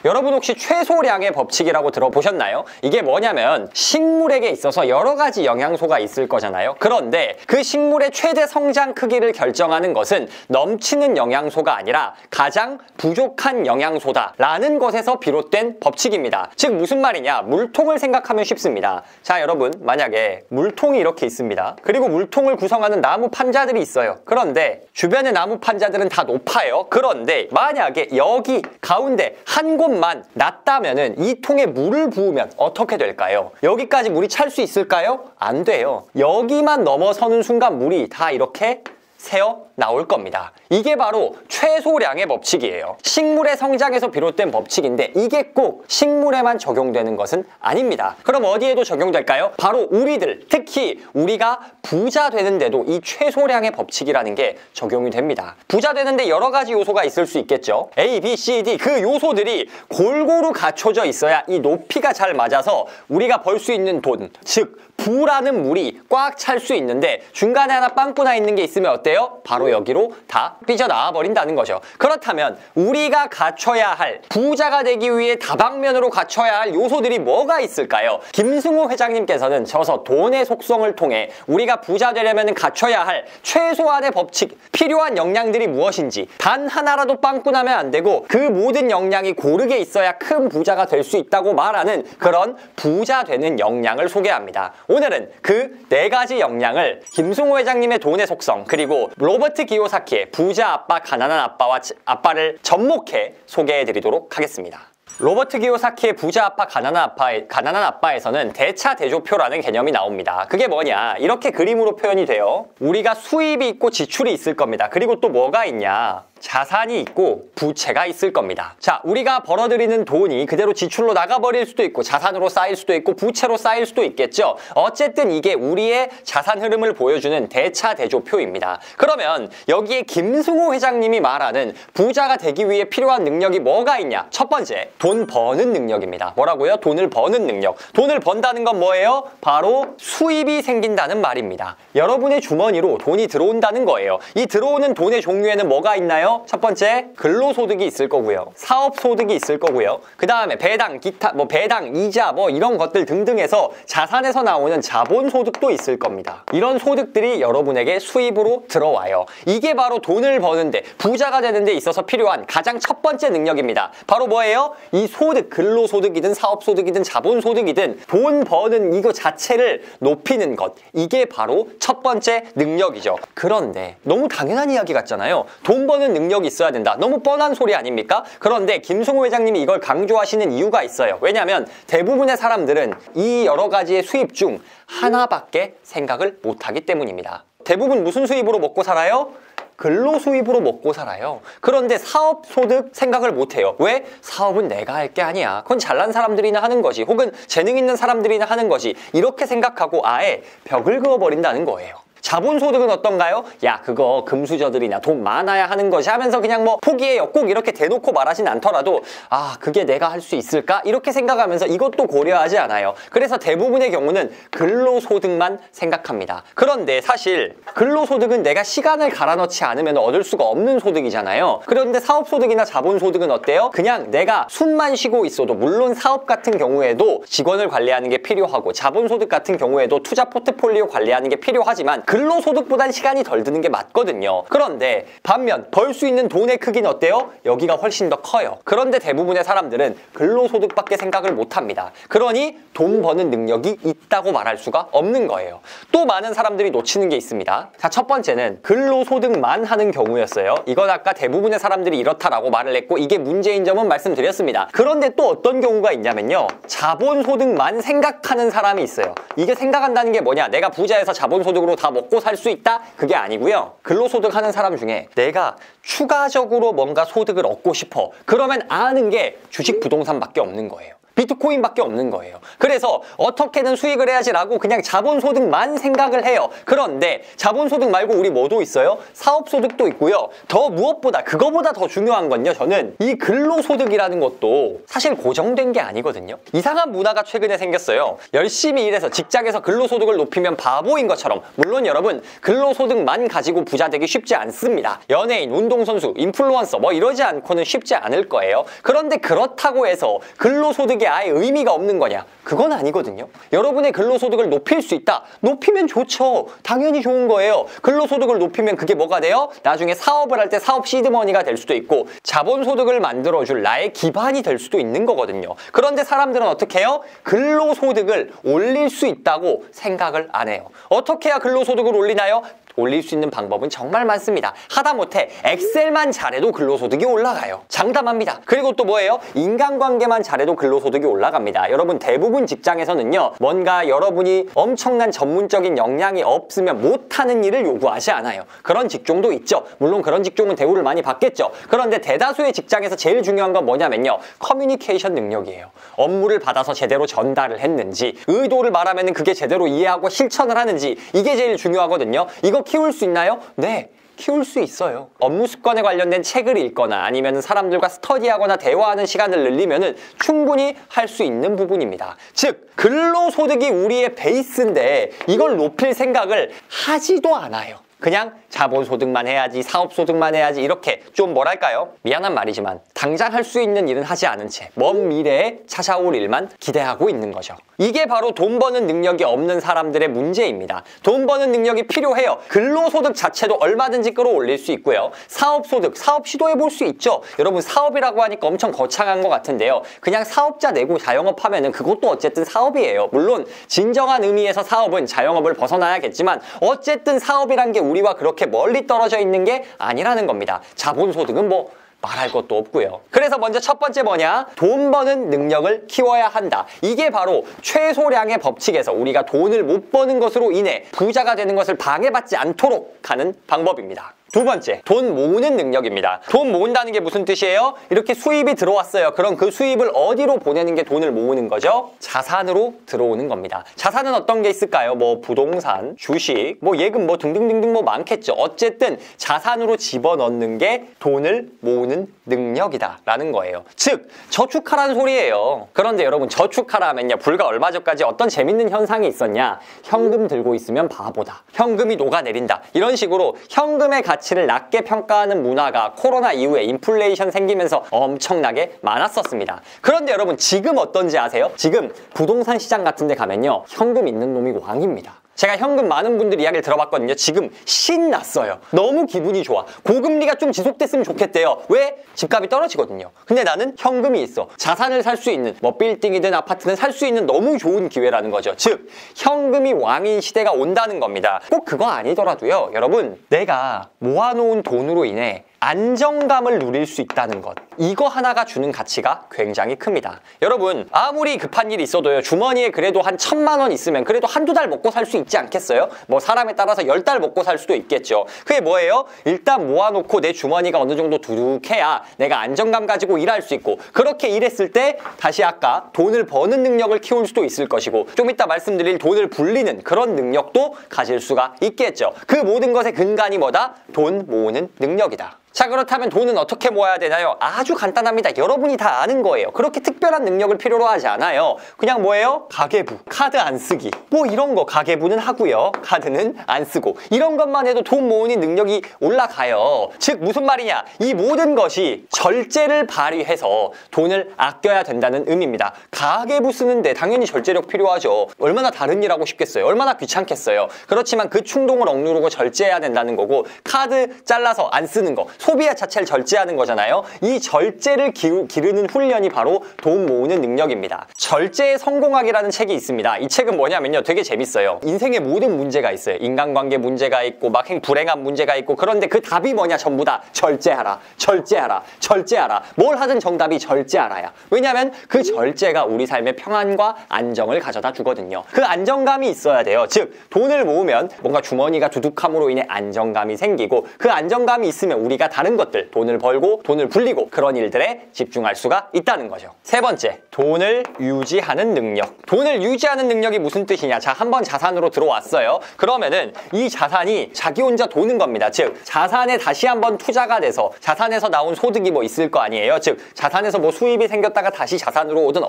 여러분 혹시 최소량의 법칙이라고 들어보셨나요? 이게 뭐냐면 식물에게 있어서 여러 가지 영양소가 있을 거잖아요. 그런데 그 식물의 최대 성장 크기를 결정하는 것은 넘치는 영양소가 아니라 가장 부족한 영양소다 라는 것에서 비롯된 법칙입니다. 즉 무슨 말이냐? 물통을 생각하면 쉽습니다. 자, 여러분 만약에 물통이 이렇게 있습니다. 그리고 물통을 구성하는 나무 판자들이 있어요. 그런데 주변의 나무 판자들은 다 높아요. 그런데 만약에 여기 가운데 한 곳만 낮다면은 이 통에 물을 부으면 어떻게 될까요? 여기까지 물이 찰 수 있을까요? 안 돼요. 여기만 넘어서는 순간 물이 다 이렇게 새어 나올 겁니다. 이게 바로 최소량의 법칙이에요. 식물의 성장에서 비롯된 법칙인데 이게 꼭 식물에만 적용되는 것은 아닙니다. 그럼 어디에도 적용될까요? 바로 우리들, 특히 우리가 부자 되는데도 이 최소량의 법칙이라는 게 적용이 됩니다. 부자 되는데 여러 가지 요소가 있을 수 있겠죠. A, B, C, D 그 요소들이 골고루 갖춰져 있어야 이 높이가 잘 맞아서 우리가 벌 수 있는 돈, 즉 부라는 물이 꽉 찰 수 있는데 중간에 하나 빵꾸나 있는 게 있으면 어때요? 바로 여기로 다 삐져나와 버린다는 거죠. 그렇다면 우리가 갖춰야 할, 부자가 되기 위해 다방면으로 갖춰야 할 요소들이 뭐가 있을까요? 김승호 회장님께서는 저서 돈의 속성을 통해 우리가 부자 되려면 갖춰야 할 최소한의 법칙, 필요한 역량들이 무엇인지 단 하나라도 빵꾸나면 안 되고 그 모든 역량이 고르게 있어야 큰 부자가 될 수 있다고 말하는 그런 부자 되는 역량을 소개합니다. 오늘은 그 4가지 역량을 김승호 회장님의 돈의 속성 그리고 로버트 기요사키의 부자 아빠, 가난한 아빠와 아빠를 접목해 소개해드리도록 하겠습니다. 로버트 기요사키의 부자 아빠, 가난한 아빠에서는 대차대조표라는 개념이 나옵니다. 그게 뭐냐? 이렇게 그림으로 표현이 돼요. 우리가 수입이 있고 지출이 있을 겁니다. 그리고 또 뭐가 있냐? 자산이 있고 부채가 있을 겁니다. 자, 우리가 벌어들이는 돈이 그대로 지출로 나가버릴 수도 있고 자산으로 쌓일 수도 있고 부채로 쌓일 수도 있겠죠. 어쨌든 이게 우리의 자산 흐름을 보여주는 대차대조표입니다. 그러면 여기에 김승호 회장님이 말하는 부자가 되기 위해 필요한 능력이 뭐가 있냐? 첫 번째, 돈 버는 능력입니다. 뭐라고요? 돈을 버는 능력. 돈을 번다는 건 뭐예요? 바로 수입이 생긴다는 말입니다. 여러분의 주머니로 돈이 들어온다는 거예요. 이 들어오는 돈의 종류에는 뭐가 있나요? 첫 번째, 근로소득이 있을 거고요. 사업소득이 있을 거고요. 그 다음에 배당, 기타, 배당, 이자, 이런 것들 등등해서 자산에서 나오는 자본소득도 있을 겁니다. 이런 소득들이 여러분에게 수입으로 들어와요. 이게 바로 돈을 버는데, 부자가 되는 데 있어서 필요한 가장 첫 번째 능력입니다. 바로 뭐예요? 이 소득, 근로소득이든 사업소득이든 자본소득이든 돈 버는 이거 자체를 높이는 것. 이게 바로 첫 번째 능력이죠. 그런데 너무 당연한 이야기 같잖아요. 돈 버는 능력이 있어야 된다. 너무 뻔한 소리 아닙니까? 그런데 김승호 회장님이 이걸 강조하시는 이유가 있어요. 왜냐하면 대부분의 사람들은 이 여러 가지의 수입 중 하나밖에 생각을 못하기 때문입니다. 대부분 무슨 수입으로 먹고 살아요? 근로수입으로 먹고 살아요. 그런데 사업소득 생각을 못해요. 왜? 사업은 내가 할 게 아니야. 그건 잘난 사람들이나 하는 거지. 혹은 재능 있는 사람들이나 하는 거지. 이렇게 생각하고 아예 벽을 그어버린다는 거예요. 자본소득은 어떤가요? 야, 그거 금수저들이나 돈 많아야 하는 것이 하면서 그냥 포기해요. 꼭 이렇게 대놓고 말하진 않더라도 아, 그게 내가 할 수 있을까? 이렇게 생각하면서 이것도 고려하지 않아요. 그래서 대부분의 경우는 근로소득만 생각합니다. 그런데 사실 근로소득은 내가 시간을 갈아넣지 않으면 얻을 수가 없는 소득이잖아요. 그런데 사업소득이나 자본소득은 어때요? 그냥 내가 숨만 쉬고 있어도, 물론 사업 같은 경우에도 직원을 관리하는 게 필요하고 자본소득 같은 경우에도 투자 포트폴리오 관리하는 게 필요하지만 근로소득보단 시간이 덜 드는 게 맞거든요. 그런데 반면 벌 수 있는 돈의 크기는 어때요? 여기가 훨씬 더 커요. 그런데 대부분의 사람들은 근로소득밖에 생각을 못합니다. 그러니 돈 버는 능력이 있다고 말할 수가 없는 거예요. 또 많은 사람들이 놓치는 게 있습니다. 자, 첫 번째는 근로소득만 하는 경우였어요. 이건 아까 대부분의 사람들이 이렇다라고 말을 했고 이게 문제인 점은 말씀드렸습니다. 그런데 또 어떤 경우가 있냐면요. 자본소득만 생각하는 사람이 있어요. 이게 생각한다는 게 뭐냐? 내가 부자에서 자본소득으로 다 먹고 살 수 있다? 그게 아니고요. 근로소득 하는 사람 중에 내가 추가적으로 뭔가 소득을 얻고 싶어. 그러면 아는 게 주식, 부동산밖에 없는 거예요. 비트코인밖에 없는 거예요. 그래서 어떻게든 수익을 해야지라고 그냥 자본소득만 생각을 해요. 그런데 자본소득 말고 우리 뭐도 있어요? 사업소득도 있고요. 더 무엇보다 그거보다 더 중요한 건요. 저는 이 근로소득이라는 것도 사실 고정된 게 아니거든요. 이상한 문화가 최근에 생겼어요. 열심히 일해서 직장에서 근로소득을 높이면 바보인 것처럼. 물론 여러분 근로소득만 가지고 부자 되기 쉽지 않습니다. 연예인, 운동선수, 인플루언서 뭐 이러지 않고는 쉽지 않을 거예요. 그런데 그렇다고 해서 근로소득이 아예 의미가 없는 거냐? 그건 아니거든요. 여러분의 근로소득을 높일 수 있다. 높이면 좋죠. 당연히 좋은 거예요. 근로소득을 높이면 그게 뭐가 돼요? 나중에 사업을 할 때 사업 시드머니가 될 수도 있고 자본소득을 만들어줄 나의 기반이 될 수도 있는 거거든요. 그런데 사람들은 어떻게 해요? 근로소득을 올릴 수 있다고 생각을 안 해요. 어떻게 해야 근로소득을 올리나요? 올릴 수 있는 방법은 정말 많습니다. 하다못해 엑셀만 잘해도 근로소득이 올라가요. 장담합니다. 그리고 또 뭐예요? 인간관계만 잘해도 근로소득이 올라갑니다. 여러분 대부분 직장에서는요. 뭔가 여러분이 엄청난 전문적인 역량이 없으면 못하는 일을 요구하지 않아요. 그런 직종도 있죠. 물론 그런 직종은 대우를 많이 받겠죠. 그런데 대다수의 직장에서 제일 중요한 건 뭐냐면요. 커뮤니케이션 능력이에요. 업무를 받아서 제대로 전달을 했는지, 의도를 말하면 그게 제대로 이해하고 실천을 하는지, 이게 제일 중요하거든요. 이거 키울 수 있나요? 네. 키울 수 있어요. 업무 습관에 관련된 책을 읽거나 아니면 사람들과 스터디하거나 대화하는 시간을 늘리면 충분히 할 수 있는 부분입니다. 즉, 근로소득이 우리의 베이스인데 이걸 높일 생각을 하지도 않아요. 그냥 자본소득만 해야지, 사업소득만 해야지 이렇게 좀 뭐랄까요? 미안한 말이지만 당장 할 수 있는 일은 하지 않은 채 먼 미래에 찾아올 일만 기대하고 있는 거죠. 이게 바로 돈 버는 능력이 없는 사람들의 문제입니다. 돈 버는 능력이 필요해요. 근로소득 자체도 얼마든지 끌어올릴 수 있고요. 사업소득, 사업 시도해볼 수 있죠. 여러분 사업이라고 하니까 엄청 거창한 것 같은데요. 그냥 사업자 내고 자영업하면은 그것도 어쨌든 사업이에요. 물론 진정한 의미에서 사업은 자영업을 벗어나야겠지만 어쨌든 사업이란 게 우리와 그렇게 멀리 떨어져 있는 게 아니라는 겁니다. 자본소득은 뭐 말할 것도 없고요. 그래서 먼저 첫 번째 뭐냐? 돈 버는 능력을 키워야 한다. 이게 바로 최소량의 법칙에서 우리가 돈을 못 버는 것으로 인해 부자가 되는 것을 방해받지 않도록 하는 방법입니다. 두 번째, 돈 모으는 능력입니다. 돈 모은다는 게 무슨 뜻이에요? 이렇게 수입이 들어왔어요. 그럼 그 수입을 어디로 보내는 게 돈을 모으는 거죠? 자산으로 들어오는 겁니다. 자산은 어떤 게 있을까요? 뭐 부동산, 주식, 뭐 예금 뭐 등등등등 뭐 많겠죠. 어쨌든 자산으로 집어넣는 게 돈을 모으는 능력이다라는 거예요. 즉, 저축하라는 소리예요. 그런데 여러분 저축하라 하면요. 불과 얼마 전까지 어떤 재밌는 현상이 있었냐? 현금 들고 있으면 바보다. 현금이 녹아내린다. 이런 식으로 현금의 가치를 낮게 평가하는 문화가 코로나 이후에 인플레이션 생기면서 엄청나게 많았었습니다. 그런데 여러분 지금 어떤지 아세요? 지금 부동산 시장 같은 데 가면요. 현금 있는 놈이 왕입니다. 제가 현금 많은 분들 이야기를 들어봤거든요. 지금 신났어요. 너무 기분이 좋아. 고금리가 좀 지속됐으면 좋겠대요. 왜? 집값이 떨어지거든요. 근데 나는 현금이 있어. 자산을 살 수 있는 뭐 빌딩이든 아파트는 살 수 있는 너무 좋은 기회라는 거죠. 즉 현금이 왕인 시대가 온다는 겁니다. 꼭 그거 아니더라도요. 여러분 내가 모아놓은 돈으로 인해 안정감을 누릴 수 있다는 것, 이거 하나가 주는 가치가 굉장히 큽니다. 여러분 아무리 급한 일이 있어도요. 주머니에 그래도 한 1,000만 원 있으면 그래도 한두 달 먹고 살 수 있지 않겠어요? 뭐 사람에 따라서 10달 먹고 살 수도 있겠죠. 그게 뭐예요? 일단 모아놓고 내 주머니가 어느 정도 두둑해야 내가 안정감 가지고 일할 수 있고, 그렇게 일했을 때 다시 아까 돈을 버는 능력을 키울 수도 있을 것이고, 좀 이따 말씀드릴 돈을 불리는 그런 능력도 가질 수가 있겠죠. 그 모든 것의 근간이 뭐다? 돈 모으는 능력이다. 자, 그렇다면 돈은 어떻게 모아야 되나요? 아주 간단합니다. 여러분이 다 아는 거예요. 그렇게 특별한 능력을 필요로 하지 않아요. 그냥 뭐예요? 가계부, 카드 안 쓰기, 뭐 이런 거. 가계부는 하고요. 카드는 안 쓰고. 이런 것만 해도 돈 모으는 능력이 올라가요. 즉 무슨 말이냐? 이 모든 것이 절제를 발휘해서 돈을 아껴야 된다는 의미입니다. 가계부 쓰는데 당연히 절제력 필요하죠. 얼마나 다른 일하고 싶겠어요? 얼마나 귀찮겠어요? 그렇지만 그 충동을 억누르고 절제해야 된다는 거고, 카드 잘라서 안 쓰는 거, 소비 자체를 절제하는 거잖아요. 이 절제를 기르는 훈련이 바로 돈 모으는 능력입니다. 절제의 성공학이라는 책이 있습니다. 이 책은 뭐냐면요. 되게 재밌어요. 인생의 모든 문제가 있어요. 인간관계 문제가 있고 막 불행한 문제가 있고, 그런데 그 답이 뭐냐? 전부 다 절제하라, 절제하라, 절제하라. 뭘 하든 정답이 절제하라야. 왜냐하면 그 절제가 우리 삶의 평안과 안정을 가져다 주거든요. 그 안정감이 있어야 돼요. 즉 돈을 모으면 뭔가 주머니가 두둑함으로 인해 안정감이 생기고, 그 안정감이 있으면 우리가 다른 것들, 돈을 벌고 돈을 불리고 그런 일들에 집중할 수가 있다는 거죠. 세 번째, 돈을 유지하는 능력. 돈을 유지하는 능력이 무슨 뜻이냐? 자, 한번 자산으로 들어왔어요. 그러면은 이 자산이 자기 혼자 도는 겁니다. 즉, 자산에 다시 한번 투자가 돼서 자산에서 나온 소득이 뭐 있을 거 아니에요. 즉, 자산에서 뭐 수입이 생겼다가 다시 자산으로 오든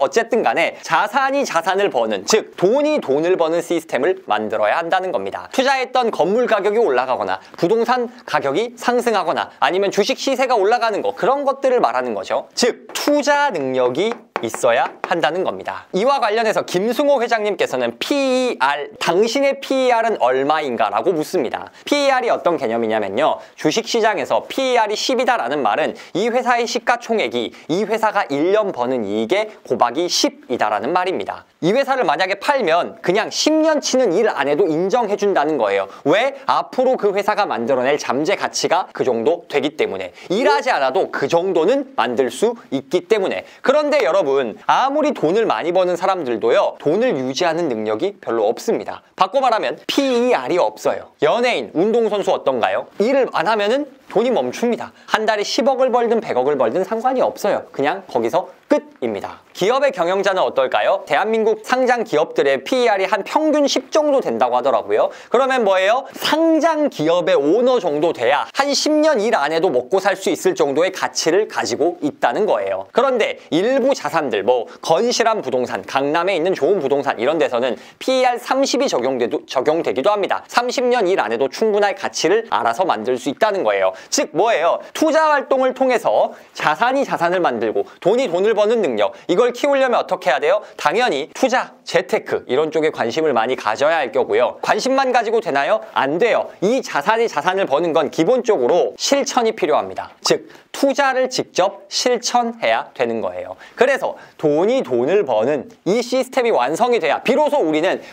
어쨌든 간에 자산이 자산을 버는, 즉 돈이 돈을 버는 시스템을 만들어야 한다는 겁니다. 투자했던 건물 가격이 올라가거나 부동산 가격이 상승하거나 아니면 주식 시세가 올라가는 거, 그런 것들을 말하는 거죠. 즉, 투자 능력이 있어야 한다는 겁니다. 이와 관련해서 김승호 회장님께서는 PER, 당신의 PER은 얼마인가? 라고 묻습니다. PER이 어떤 개념이냐면요, 주식시장에서 PER이 10이다라는 말은 이 회사의 시가총액이 이 회사가 1년 버는 이익의 곱하기 10이다라는 말입니다. 이 회사를 만약에 팔면 그냥 10년치는 일 안 해도 인정해준다는 거예요. 왜? 앞으로 그 회사가 만들어낼 잠재 가치가 그 정도 되기 때문에, 일하지 않아도 그 정도는 만들 수 있기 때문에. 그런데 여러분, 아무리 돈을 많이 버는 사람들도요, 돈을 유지하는 능력이 별로 없습니다. 바꿔 말하면 PER이 없어요. 연예인, 운동선수 어떤가요? 일을 안 하면은 돈이 멈춥니다. 한 달에 10억을 벌든 100억을 벌든 상관이 없어요. 그냥 거기서 끝입니다. 기업의 경영자는 어떨까요? 대한민국 상장 기업들의 PER이 한 평균 10 정도 된다고 하더라고요. 그러면 뭐예요? 상장 기업의 오너 정도 돼야 한 10년 일 안 해도 먹고 살 수 있을 정도의 가치를 가지고 있다는 거예요. 그런데 일부 자산들, 뭐 건실한 부동산, 강남에 있는 좋은 부동산 이런 데서는 PER 30이 적용되기도 합니다. 30년 일 안 해도 충분할 가치를 알아서 만들 수 있다는 거예요. 즉 뭐예요? 투자 활동을 통해서 자산이 자산을 만들고 돈이 돈을 버는 능력, 이걸 키우려면 어떻게 해야 돼요? 당연히 투자, 재테크 이런 쪽에 관심을 많이 가져야 할 거고요. 관심만 가지고 되나요? 안 돼요. 이 자산이 자산을 버는 건 기본적으로 실천이 필요합니다. 즉 투자를 직접 실천해야 되는 거예요. 그래서 돈이 돈을 버는 이 시스템이 완성이 돼야 비로소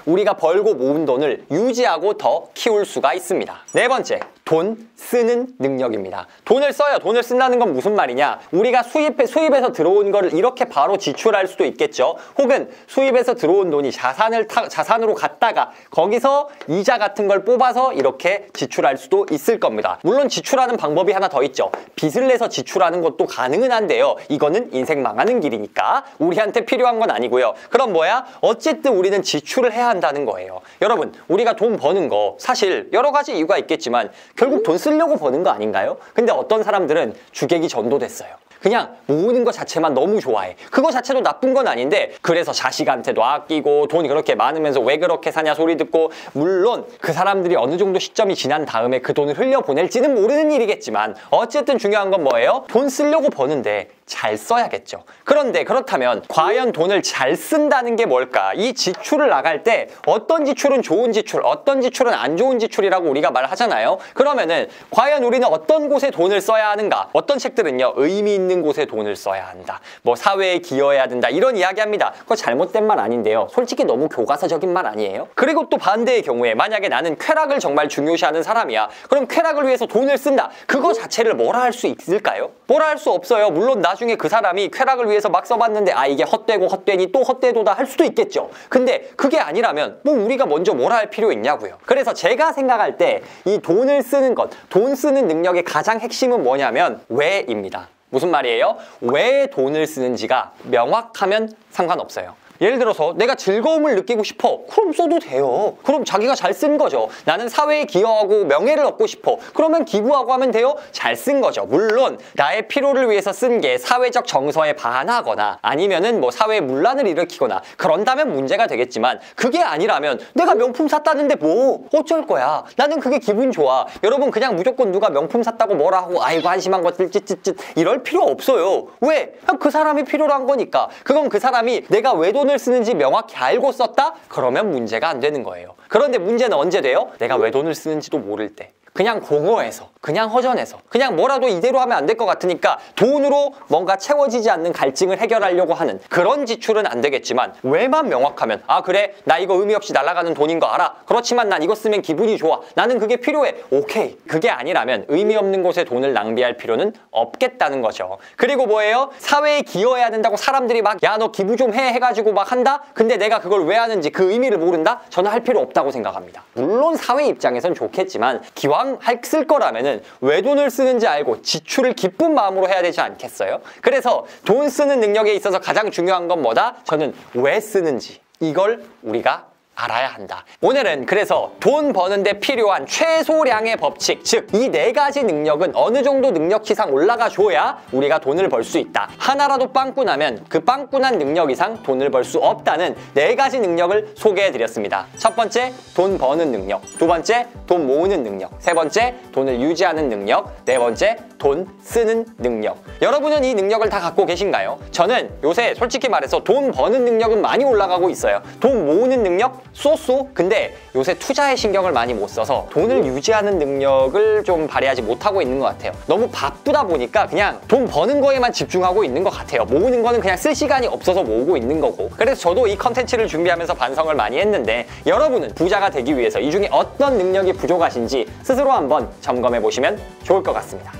우리가 벌고 모은 돈을 유지하고 더 키울 수가 있습니다. 네 번째, 돈 쓰는 능력입니다. 돈을 써요. 돈을 쓴다는 건 무슨 말이냐? 우리가 수입에서 들어온 거를 이렇게 바로 지출할 수도 있겠죠. 혹은 수입에서 들어온 돈이 자산으로 갔다가 거기서 이자 같은 걸 뽑아서 이렇게 지출할 수도 있을 겁니다. 물론 지출하는 방법이 하나 더 있죠. 빚을 내서 지출하는 것도 가능은 한데요. 이거는 인생 망하는 길이니까 우리한테 필요한 건 아니고요. 그럼 뭐야? 어쨌든 우리는 지출을 해야 한다는 거예요. 여러분, 우리가 돈 버는 거 사실 여러 가지 이유가 있겠지만 결국 돈 쓰려고 버는 거 아닌가요? 근데 어떤 사람들은 주객이 전도됐어요. 그냥 모으는 것 자체만 너무 좋아해. 그거 자체도 나쁜 건 아닌데, 그래서 자식한테도 아끼고 돈이 그렇게 많으면서 왜 그렇게 사냐 소리 듣고, 물론 그 사람들이 어느 정도 시점이 지난 다음에 그 돈을 흘려보낼지는 모르는 일이겠지만 어쨌든 중요한 건 뭐예요? 돈 쓰려고 버는데 잘 써야겠죠. 그런데 그렇다면 과연 돈을 잘 쓴다는 게 뭘까? 이 지출을 나갈 때 어떤 지출은 좋은 지출, 어떤 지출은 안 좋은 지출이라고 우리가 말하잖아요. 그러면은 과연 우리는 어떤 곳에 돈을 써야 하는가? 어떤 책들은요, 의미 있는 곳에 돈을 써야 한다, 뭐 사회에 기여해야 된다, 이런 이야기합니다. 그거 잘못된 말 아닌데요, 솔직히 너무 교과서적인 말 아니에요? 그리고 또 반대의 경우에 만약에 나는 쾌락을 정말 중요시하는 사람이야. 그럼 쾌락을 위해서 돈을 쓴다. 그거 자체를 뭐라 할 수 있을까요? 뭐라 할 수 없어요. 물론 나중에 그 사람이 쾌락을 위해서 막 써봤는데 이게 헛되고 헛되니 또 헛되도다 할 수도 있겠죠. 근데 그게 아니라면 뭐 우리가 먼저 뭐라 할 필요 있냐고요. 그래서 제가 생각할 때 이 돈을 쓰는 것, 돈 쓰는 능력의 가장 핵심은 뭐냐면 왜입니다. 무슨 말이에요? 왜 돈을 쓰는지가 명확하면 상관없어요. 예를 들어서 내가 즐거움을 느끼고 싶어. 그럼 써도 돼요. 그럼 자기가 잘 쓴 거죠. 나는 사회에 기여하고 명예를 얻고 싶어. 그러면 기부하고 하면 돼요. 잘 쓴 거죠. 물론 나의 필요를 위해서 쓴 게 사회적 정서에 반하거나 아니면은 뭐 사회에 문란을 일으키거나 그런다면 문제가 되겠지만, 그게 아니라면 내가 명품 샀다는데 뭐 어쩔 거야. 나는 그게 기분 좋아. 여러분, 그냥 무조건 누가 명품 샀다고 뭐라 하고 아이고 한심한 것들 찌찌찌 이럴 필요 없어요. 왜? 그냥 그 사람이 필요로 한 거니까. 그건 그 사람이 내가 왜 돈을 쓰는지 명확히 알고 썼다? 그러면 문제가 안 되는 거예요. 그런데 문제는 언제 돼요? 내가 왜 돈을 쓰는지도 모를 때. 그냥 공허해서, 그냥 허전해서, 그냥 뭐라도 이대로 하면 안 될 것 같으니까 돈으로 뭔가 채워지지 않는 갈증을 해결하려고 하는 그런 지출은 안 되겠지만, 왜만 명확하면 그래, 나 이거 의미 없이 날아가는 돈인 거 알아. 그렇지만 난 이거 쓰면 기분이 좋아. 나는 그게 필요해. 오케이. 그게 아니라면 의미 없는 곳에 돈을 낭비할 필요는 없겠다는 거죠. 그리고 뭐예요? 사회에 기여해야 된다고 사람들이 막 야, 너 기부 좀 해가지고 막 한다? 근데 내가 그걸 왜 하는지 그 의미를 모른다? 저는 할 필요 없다고 생각합니다. 물론 사회 입장에선 좋겠지만 기왕 이왕 쓸 거라면은 왜 돈을 쓰는지 알고 지출을 기쁜 마음으로 해야 되지 않겠어요? 그래서 돈 쓰는 능력에 있어서 가장 중요한 건 뭐다? 저는 왜 쓰는지 이걸 우리가 알아야 한다. 오늘은 그래서 돈 버는데 필요한 최소량의 법칙, 즉 이 4가지 능력은 어느 정도 능력 이상 올라가줘야 우리가 돈을 벌 수 있다. 하나라도 빵꾸나면 그 빵꾸난 능력 이상 돈을 벌 수 없다는 4가지 능력을 소개해드렸습니다. 첫 번째, 돈 버는 능력. 두 번째, 돈 모으는 능력. 세 번째, 돈을 유지하는 능력. 네 번째, 돈 쓰는 능력. 여러분은 이 능력을 다 갖고 계신가요? 저는 요새 솔직히 말해서 돈 버는 능력은 많이 올라가고 있어요. 돈 모으는 능력? 쏘쏘? 근데 요새 투자에 신경을 많이 못 써서 돈을 유지하는 능력을 좀 발휘하지 못하고 있는 것 같아요. 너무 바쁘다 보니까 그냥 돈 버는 거에만 집중하고 있는 것 같아요. 모으는 거는 그냥 쓸 시간이 없어서 모으고 있는 거고. 그래서 저도 이 컨텐츠를 준비하면서 반성을 많이 했는데 여러분은 부자가 되기 위해서 이 중에 어떤 능력이 부족하신지 스스로 한번 점검해 보시면 좋을 것 같습니다.